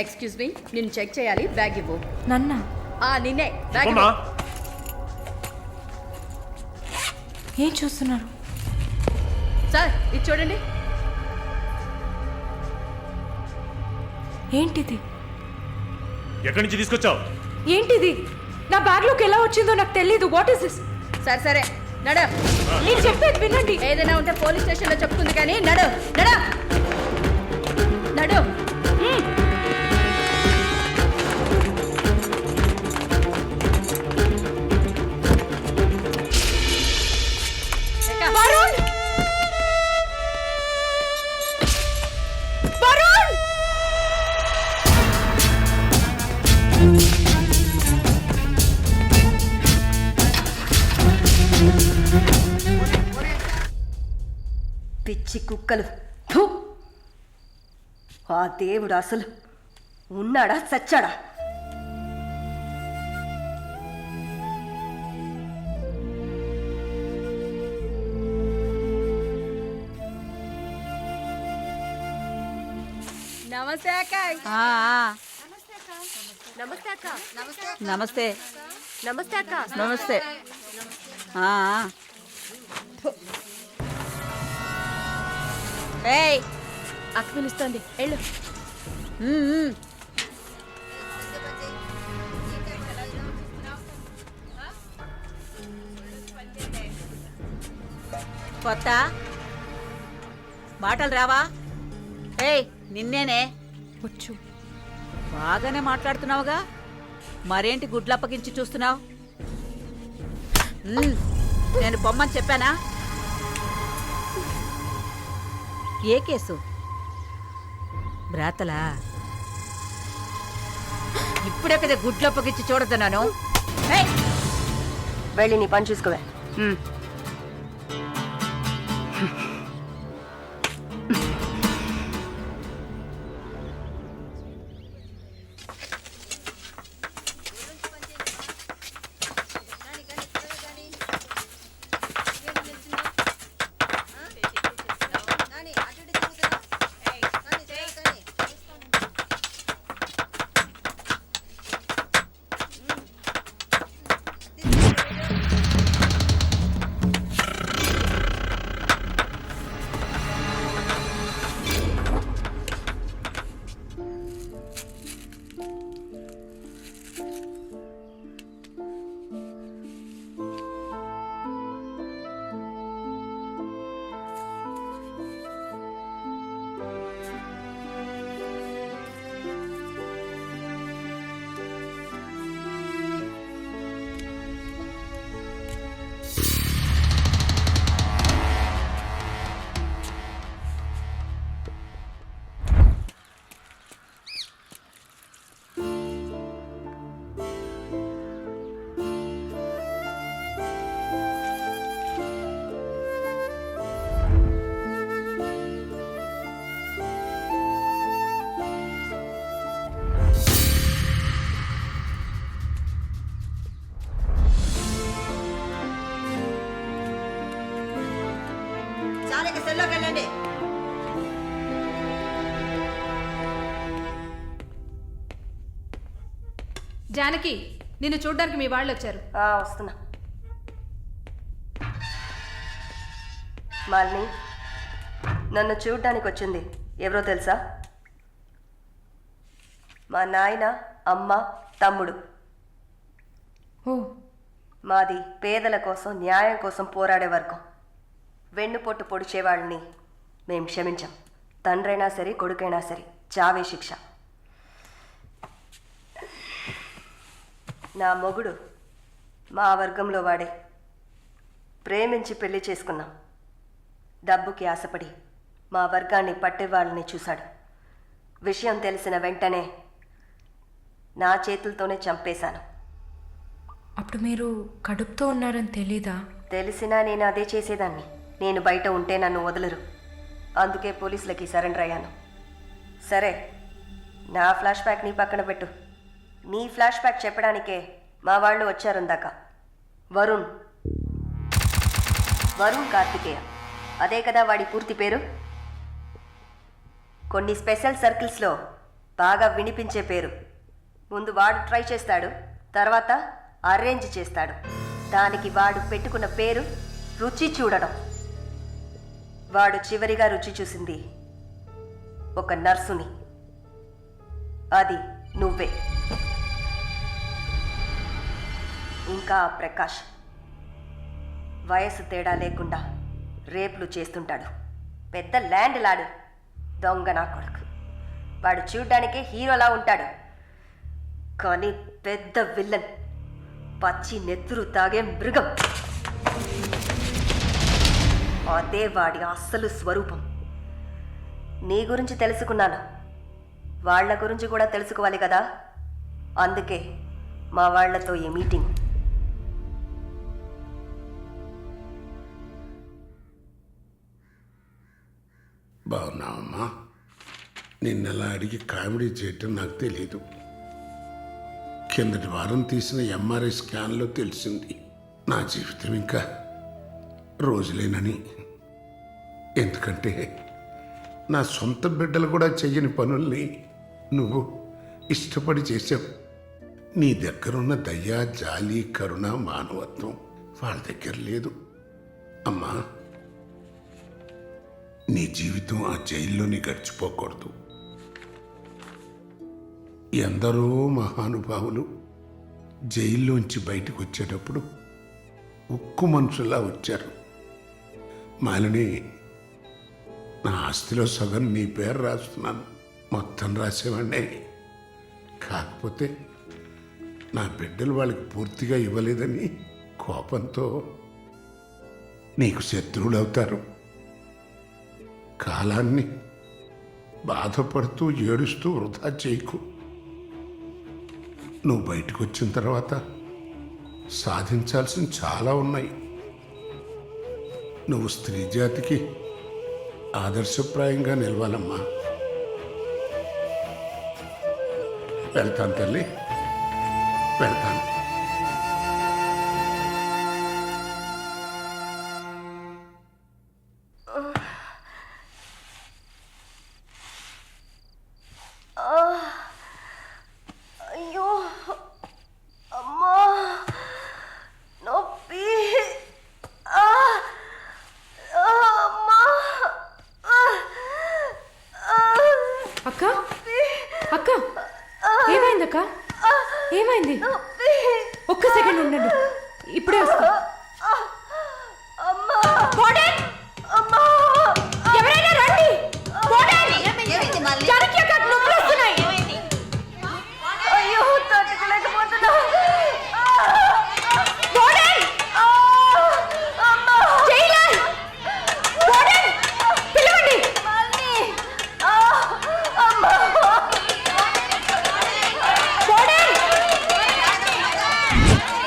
Excuse me, నేను check చేయాలి. Bag ఇవ్వు. నన్నా? నిన్నే. బ్యాగ్ అమ్మా, ఏం చూస్తున్నారు? సార్ ఇది చూడండి. ఏంటిది? ఎక్కడి నుంచి తీసుకొచ్చావు? ఏంటిది? నా బ్యాగ్లోకి ఎలా వచ్చిందో నాకు తెలీదు. What is this? సరే సరే నడ. నేను చెప్పేది వినండి. ఏదైనా ఉంటే పోలీస్ స్టేషన్లో చెప్తుంది కానీ నడు నడు నడు. వరుణ్! వరుణ్! పిచ్చి కుక్కలు. ఫు! ఆ దేవుడు అసలు ఉన్నాడా చచ్చాడా? నమస్తే అక్క. నమస్తే అక్క. నమస్తే నమస్తే అక్క. నమస్తే. ఏయ్, అక్క పిలుస్తుంది, వెళ్ళు. కొత్త మాటలు రావా? ఏయ్, నిన్నేనే. వచ్చు. బాగానే మాట్లాడుతున్నావుగా, మరేంటి గుడ్లప్పగించి చూస్తున్నావు? నేను పొమ్మని చెప్పానా? ఏ కేసు? బ్రాతలా? ఇప్పుడే కదా గుడ్లప్పగించి చూడద్దన్నాను. ఏయ్, వెళ్ళి నీ పని చూసుకోవే. జానకి, నిన్ను చూడ్డానికి మీ వాళ్ళు వచ్చారు. వస్తున్నా. మాలిని, నన్ను చూడ్డానికి వచ్చింది ఎవరో తెలుసా? మా నాయన, అమ్మ, తమ్ముడు. ఓ, మాది పేదల కోసం, న్యాయం కోసం పోరాడే వర్గం. వెన్నుపొట్టు పొడిచేవాళ్ళని మేం క్షమించాం. తండ్రైనా సరే, కొడుకైనా సరే, చావే శిక్ష. నా మొగుడు మా వర్గంలో వాడే. ప్రేమించి పెళ్లి చేసుకున్నాం. డబ్బుకి ఆశపడి మా వర్గాన్ని పట్టేవాళ్ళని చూశాడు. విషయం తెలిసిన వెంటనే నా చేతులతోనే చంపేశాను. అప్పుడు మీరు కడుపుతో ఉన్నారని తెలీదా? తెలిసినా నేను అదే చేసేదాన్ని. నేను బయట ఉంటే నన్ను వదలరు. అందుకే పోలీసులకి సరెండర్ అయ్యాను. సరే, నా ఫ్లాష్ బ్యాక్ నీ పక్కన పెట్టు. నీ ఫ్లాష్ బ్యాక్ చెప్పడానికే మా వాళ్ళు వచ్చారుందాక. వరుణ్ కార్తికేయ, అదే కదా వాడి పూర్తి పేరు. కొన్ని స్పెషల్ సర్కిల్స్లో బాగా వినిపించే పేరు. ముందు వాడు ట్రై చేస్తాడు, తర్వాత అరేంజ్ చేస్తాడు. దానికి వాడు పెట్టుకున్న పేరు రుచి చూడడం. వాడు చివరిగా రుచి చూసింది ఒక నర్సుని. అది నువ్వే. ఇంకా ఆ ప్రకాష్ వయసు తేడా లేకుండా రేపులు చేస్తుంటాడు. పెద్ద ల్యాండ్ లాడు, దొంగ నా కొడుకు. వాడు చూడ్డానికే హీరోలా ఉంటాడు, కానీ పెద్ద విల్లన్, పచ్చి నెత్తురు తాగే మృగం. అదే వాడి అస్సలు స్వరూపం. నీ గురించి తెలుసుకున్నాను, వాళ్ళ గురించి కూడా తెలుసుకోవాలి కదా. అందుకే మా వాళ్లతో ఈ మీటింగ్. బాగున్నావమ్మా? నిన్నలా అడిగి కామెడీ చేయటం నాకు తెలియదు. కిందటి వారం తీసిన ఎంఆర్ఐ స్కాన్లో తెలిసింది నా జీవితం ఇంకా రోజులేనని. ఎందుకంటే నా సొంత బిడ్డలు కూడా చెయ్యని పనుల్ని నువ్వు ఇష్టపడి చేసావు. నీ దగ్గరున్న దయ, జాలి, కరుణ, మానవత్వం వాళ్ళ దగ్గర లేదు. అమ్మా, నీ జీవితం ఆ జైల్లోని గడిచిపోకూడదు. ఎందరో మహానుభావులు జైల్లోంచి బయటకు వచ్చేటప్పుడు ఉక్కు మనుషుల్లా వచ్చారు. మాలిని, నా ఆస్తిలో సగం నీ పేరు రాస్తున్నాను, మొత్తం రాసేవాడినే. కాకపోతే నా బిడ్డలు వాళ్ళకి పూర్తిగా ఇవ్వలేదని కోపంతో నీకు శత్రువులు అవుతారు. కాలాన్ని బాధపడుతూ ఏడుస్తూ వృధా చేయకు. నువ్వు బయటకు వచ్చిన తర్వాత సాధించాల్సిన చాలా ఉన్నాయి. నువ్వు స్త్రీ జాతికి ఆదర్శప్రాయంగా నిలవాలమ్మా. వెళ్తాను తల్లి, వెళ్తాను. అయ్యో అమ్మా, నొప్పి. అమ్మా. అక్క అక్క ఏమైందక్క? ఏమైంది? ఒక్క సెకండ్ ఉండండి, ఇప్పుడే వస్తా. ఎవరైనా రండి. జానకి అక్క, నొప్పులు వస్తున్నాయి. అయ్యో, తట్టుకోలేకపోతున్నా. పిలవండి.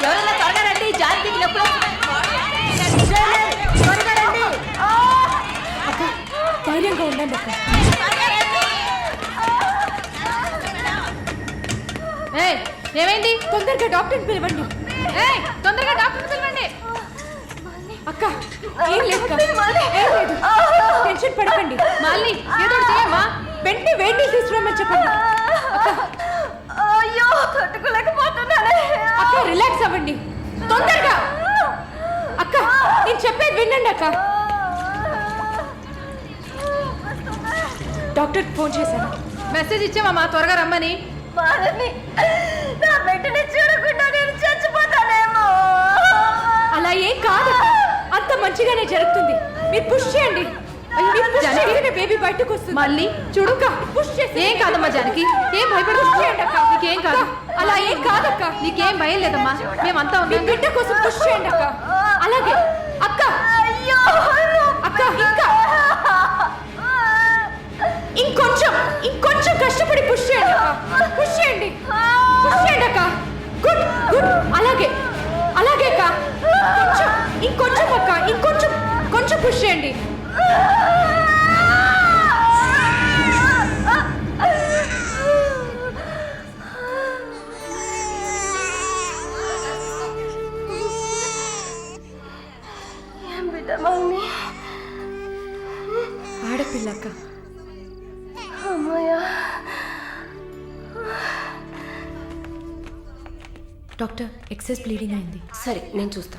ఎవరైనా త్వరగా రండి, జానకి నొప్పులు అక్క, ధైర్యంగా ఉండండి అక్క. ఏమైంది? తొందరగా డాక్టర్ని పిలవండి. తొందరగా డాక్టర్ పిలవండి. అక్క, ఏం లేదు అక్క. ఏం లేదు, టెన్షన్ పడకండి. మళ్ళీ ఏదో ఒకటి చేయమ్మా. వెంటనే వేడి తీసుకురమ్మని చెప్పండి. అయ్యో, తట్టుకోలేకపోతున్నానే. అక్క, రిలాక్స్ అవ్వండి తొందరగా. అక్క, నేను చెప్పేది వినండి అక్క. డాక్టర్ ఫోన్ చేశాను. మెసేజ్ ఇచ్చామమ్మా, త్వరగా రమ్మని. మాలని, నా బిడ్డని చూడకుండా నేను చచ్చిపోతానేమో. అలా ఏం కాదు, అంత మంచిగానే జరుగుతుంది. మీరు పుష్ చేయండి. బేబీ బయటకు వస్తుంది. మళ్ళీ చూడు, పుష్ చేసి. ఏం కాదమ్మా జానకి, ఏం భయపడదు. నీకేం కాదు. అలా ఏం కాదక్క. నీకేం భయం లేదమ్మా, మేమంతా మీ ఉన్నాం. బిడ్డ కోసం పుష్ చేయండి అక్క. అలాగే అక్క. అయ్యో అక్క, ఇంకొంచెం కష్టపడి పుష్ చేయండి అక్క. పుష్ చేయండి అక్క. Good good. అలాగే అక్క. ఇంకొంచెం అక్క, కొంచెం పుష్ చేయండి. ఏం బిడ్డ మమ్మీ? ఆడపిల్ల అక్క. అమ్మయ్యా, డాక్టర్ ఎక్సెస్ బ్లీడింగ్ అయింది. సరే నేను చూస్తా.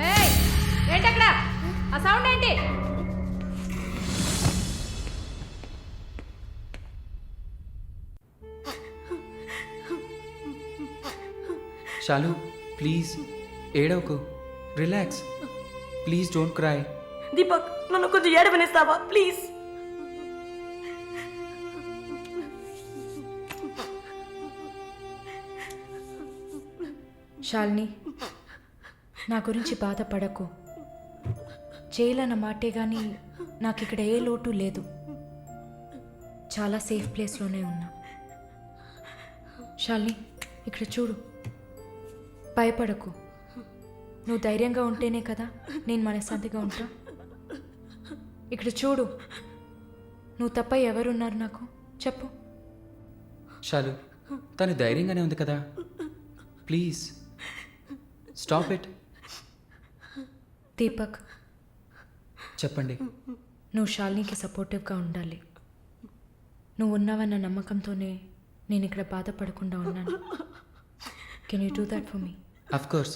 ఏయ్, ఏంటక్కడ ఆ సౌండ్ ఏంటి? షాలు ప్లీజ్ ఏడవకు, relax, please don't cry. Deepak నన్ను కొంచెం ఏడవనిస్తావా ప్లీజ్? శాలిని, నా గురించి బాధపడకు. జైలు అన్న మాటే కానీ నాకు ఇక్కడ ఏ లోటు లేదు. చాలా సేఫ్ ప్లేస్లోనే ఉన్నా. శాలిని, ఇక్కడ చూడు, భయపడకు. నువ్వు ధైర్యంగా ఉంటేనే కదా నేను మనశ్శాంతిగా ఉంటా. ఇక్కడ చూడు, నువ్వు తప్ప ఎవరున్నారు నాకు చెప్పు. షాలు తను ధైర్యంగానే ఉంది కదా, ప్లీజ్ స్టాప్ ఇట్. దీపక్, చెప్పండి. నువ్వు శాలినికి సపోర్టివ్గా ఉండాలి. నువ్వు ఉన్నావన్న నమ్మకంతోనే నేను ఇక్కడ బాధపడకుండా ఉన్నాను. Can you do that for me? Of course,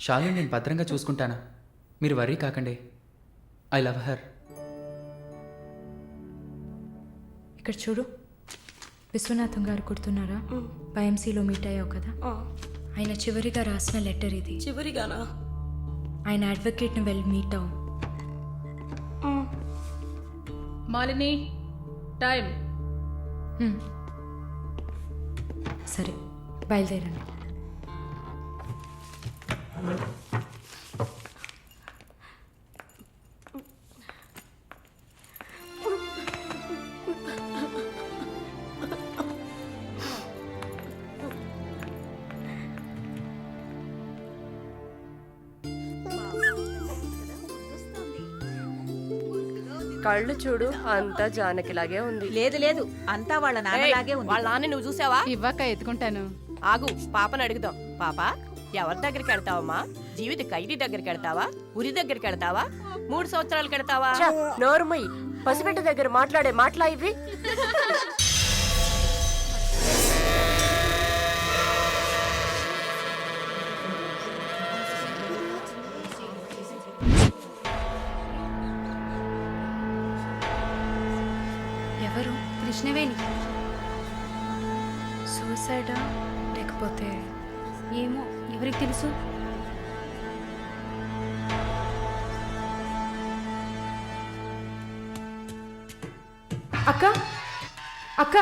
Shalu నేను భద్రంగా చూసుకుంటానా, మీరు వరీ కాకండి. I love her. ఇక్కడ చూడు, విశ్వనాథం గారు గుర్తున్నారా? బైఎంసీలో మీట్ అయ్యావు కదా, ఆయన చివరిగా రాసిన లెటర్ ఇది. చివరిగానా? ఆయన అడ్వకేట్ని వెళ్ళి మీట్ అవ్వు. మాలిని, టైం. సరే, బయలుదేరండి. కళ్ళు చూడు, అంతా జానకిలాగే ఉంది. లేదు లేదు, అంతా వాళ్ళ నాన్నలాగే ఉంది. వాళ్ళ నాన్న నువ్వు చూసావా? ఇవ్వక ఎత్తుకుంటాను. ఆగు, పాపని అడుగుదాం. పాప, ఎవరి దగ్గరికి వెళ్తావమ్మా? జీవిత ఖైదీ దగ్గరికి వెళ్తావా? ఉరి దగ్గరికి వెళ్తావా? 3 సంవత్సరాలు కడతావా? నోర్మయ్యి, పసిబిడ్డ దగ్గర మాట్లాడే మాటలా ఇవి? ఎవరు? కృష్ణవేణి. సూసైడా లేకపోతే? ఏమో, ఎవరికి తెలుసు? అక్క, అక్క,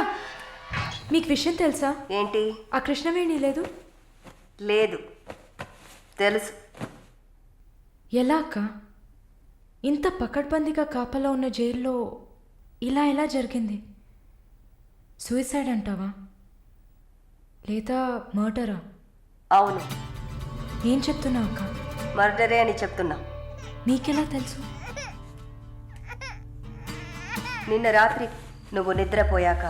మీకు విషయం తెలుసా? ఏంటి? ఆ కృష్ణవేణి లేదు. లేదు, తెలుసు. ఎలా అక్క? ఇంత పకడ్బందీగా కాపలా ఉన్న జైల్లో ఇలా ఎలా జరిగింది? సూసైడ్ అంటావా లేదా మర్డరా? అవును. ఏం చెప్తున్నావు అక్క? మర్డరే అని చెప్తున్నా. నీకెలా తెలుసు? నిన్న రాత్రి నువ్వు నిద్రపోయాక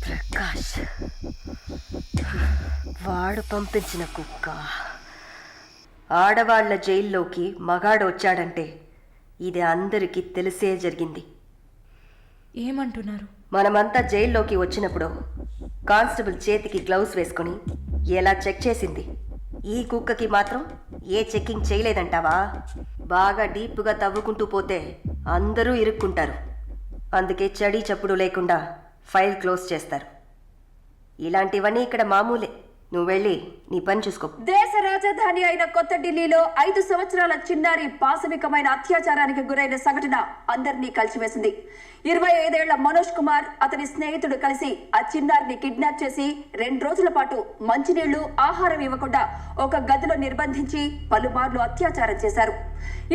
ప్రకాష్ వాడు పంపించిన కుక్క. ఆడవాళ్ల జైల్లోకి మగాడు వచ్చాడంటే ఇది అందరికీ తెలిసే జరిగింది. ఏమంటున్నారు? మనమంతా జైల్లోకి వచ్చినప్పుడు కానిస్టేబుల్ చేతికి గ్లౌస్ వేసుకుని ఎలా చెక్ చేసింది, ఈ కుక్కకి మాత్రం ఏ చెక్కింగ్ చేయలేదంటావా? బాగా డీప్గా తవ్వుకుంటూ పోతే అందరూ ఇరుక్కుంటారు. అందుకే చడి చప్పుడు లేకుండా ఫైల్ క్లోజ్ చేస్తారు. ఇలాంటివన్నీ ఇక్కడ మామూలే. నువ్వు వెళ్ళి నీ పని చూసుకో. దేశ రాజధాని అయిన కొత్త ఢిల్లీలో 5 సంవత్సరాల చిన్నారి పాశవికమైన అత్యాచారానికి గురైన సంఘటన అందరినీ కలిసివేసింది. 25 ఏళ్ల మనోజ్ కుమార్ అతని స్నేహితుడు కలిసి ఆ చిన్నారిని కిడ్నాప్ చేసి 2 రోజుల పాటు మంచినీళ్లు, ఆహారం ఇవ్వకుండా ఒక గదిలో నిర్బంధించి పలుమార్లు అత్యాచారం చేశారు.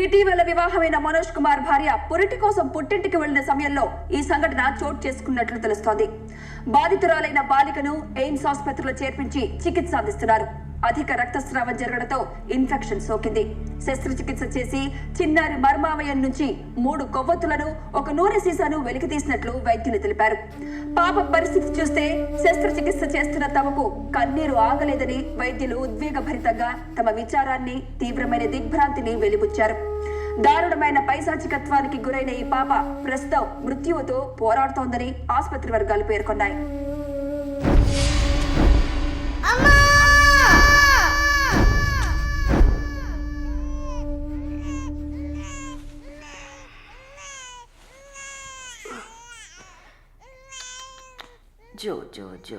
ఇటీవల వివాహమైన మనోజ్ కుమార్ భార్య పురిటి కోసం పుట్టింటికి వెళ్లిన సమయంలో ఈ సంఘటన చోటు చేసుకున్నట్లు తెలుస్తోంది. బాధితురాలైన బాలికను ఎయిమ్స్ ఆసుపత్రిలో చేర్పించి చికిత్స అందిస్తున్నారు. అధిక రక్తస్రావం జరగడంతో ఇన్ఫెక్షన్ సోకింది. శస్త్రచికిత్స చేసి చిన్నారి మర్మావయం నుంచి 3 కొవ్వొత్తులను, ఒక నూనె సీసాను వెలికితీసినట్లు వైద్యులు తెలిపారు. పాప పరిస్థితి చూస్తే శస్త్రచికిత్స చేస్తున్న తమకు కన్నీరు ఆగలేదని వైద్యులు ఉద్వేగభరితంగా తమ విచారాన్ని, తీవ్రమైన దిగ్భ్రాంతిని వెలిబుచ్చారు. దారుణమైన పైశాచికత్వానికి గురైన ఈ పాప ప్రస్తుతం మృత్యువుతో పోరాడుతోందని ఆసుపత్రి వర్గాలు పేర్కొన్నాయి. జో జో జో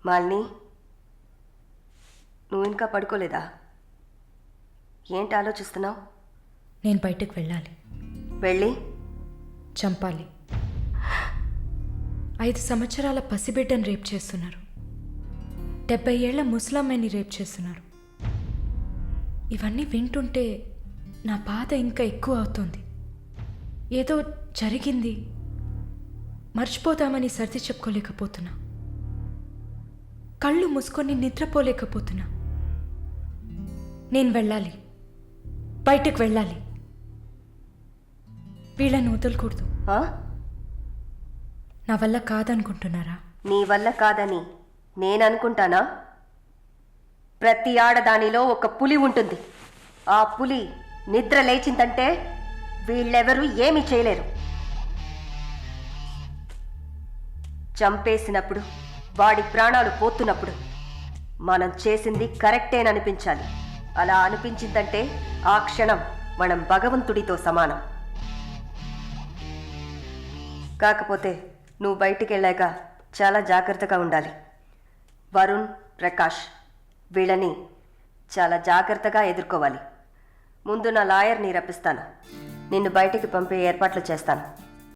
మాలిని, నువ్వు ఇంకా పడుకోలేదా? ఏంటి ఆలోచిస్తున్నావు? నేను బయటకు వెళ్ళాలి. వెళ్ళి చంపాలి. 5 సంవత్సరాల పసిబిడ్డను రేప్ చేస్తున్నారు. 70 ఏళ్ల ముసలమ్మని రేప్ చేస్తున్నారు. ఇవన్నీ వింటుంటే నా బాధ ఇంకా ఎక్కువ అవుతుంది. ఏదో జరిగింది, మర్చిపోదామని సర్ది చెప్పుకోలేకపోతున్నా. కళ్ళు మూసుకొని నిద్రపోలేకపోతున్నా. నేను వెళ్ళాలి, బయటకు వెళ్ళాలి. వీళ్ళని వదలకూడదు. నా వల్ల కాదనుకుంటున్నారా? నీ వల్ల కాదని నేను అనుకుంటానా? ప్రతి ఆడదానిలో ఒక పులి ఉంటుంది. ఆ పులి నిద్ర లేచిందంటే వీళ్ళెవరూ ఏమీ చేయలేరు. చంపేసినప్పుడు, వాడి ప్రాణాలు పోతున్నప్పుడు మనం చేసింది కరెక్టేననిపించాలి. అలా అనిపించిందంటే ఆ క్షణం మనం భగవంతుడితో సమానం. కాకపోతే నువ్వు బయటికి వెళ్ళాక చాలా జాగ్రత్తగా ఉండాలి. వరుణ్, ప్రకాష్ వీళ్ళని చాలా జాగ్రత్తగా ఎదుర్కోవాలి. ముందు నా లాయర్ని రప్పిస్తాను. నిన్ను బయటికి పంపే ఏర్పాట్లు చేస్తాను.